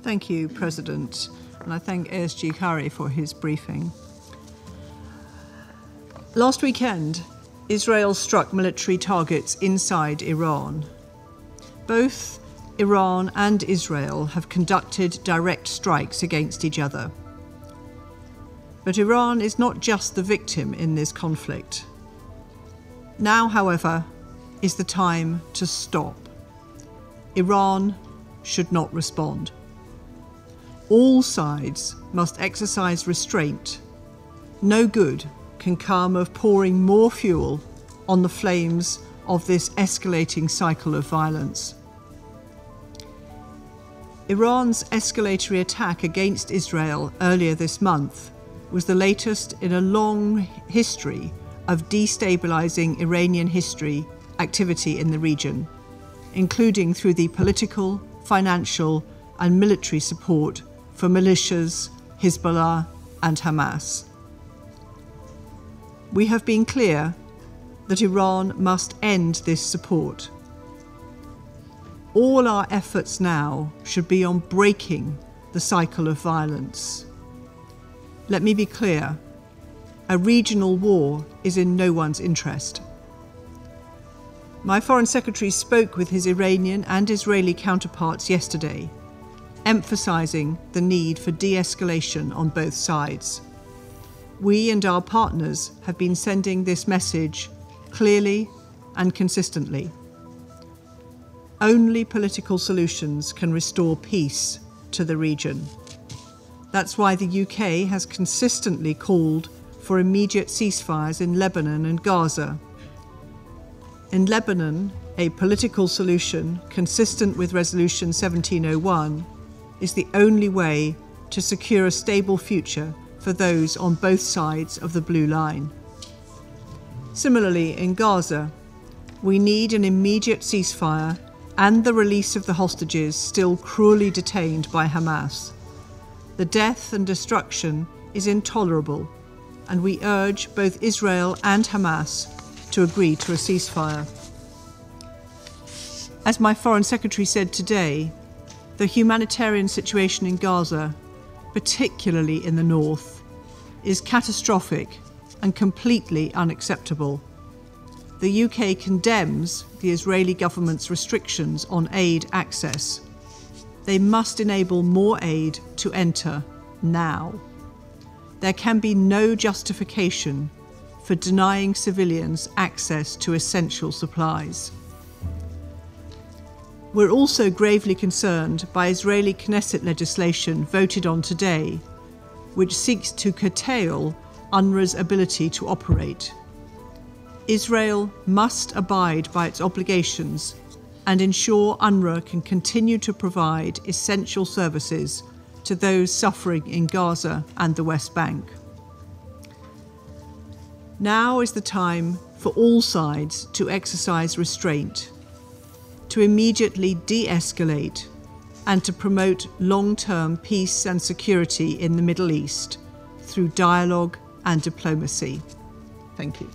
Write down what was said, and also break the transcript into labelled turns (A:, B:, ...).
A: Thank you, President, and I thank ASG Khari for his briefing. Last weekend, Israel struck military targets inside Iran. Both Iran and Israel have conducted direct strikes against each other. But Iran is not just the victim in this conflict. Now, however, is the time to stop. Iran should not respond. All sides must exercise restraint. No good can come of pouring more fuel on the flames of this escalating cycle of violence. Iran's escalatory attack against Israel earlier this month was the latest in a long history of destabilizing Iranian activity in the region, including through the political, financial, and military support for militias, Hezbollah, and Hamas. We have been clear that Iran must end this support. All our efforts now should be on breaking the cycle of violence. Let me be clear, a regional war is in no one's interest. My Foreign Secretary spoke with his Iranian and Israeli counterparts yesterday, emphasising the need for de-escalation on both sides. We and our partners have been sending this message clearly and consistently. Only political solutions can restore peace to the region. That's why the UK has consistently called for immediate ceasefires in Lebanon and Gaza. In Lebanon, a political solution consistent with Resolution 1701 is the only way to secure a stable future for those on both sides of the Blue Line. Similarly, in Gaza, we need an immediate ceasefire and the release of the hostages still cruelly detained by Hamas. The death and destruction is intolerable, and we urge both Israel and Hamas to agree to a ceasefire. As my Foreign Secretary said today, the humanitarian situation in Gaza, particularly in the north, is catastrophic and completely unacceptable. The UK condemns the Israeli government's restrictions on aid access. They must enable more aid to enter now. There can be no justification for denying civilians access to essential supplies. We're also gravely concerned by Israeli Knesset legislation voted on today, which seeks to curtail UNRWA's ability to operate. Israel must abide by its obligations and ensure UNRWA can continue to provide essential services to those suffering in Gaza and the West Bank. Now is the time for all sides to exercise restraint, to immediately de-escalate, and to promote long-term peace and security in the Middle East through dialogue and diplomacy. Thank you.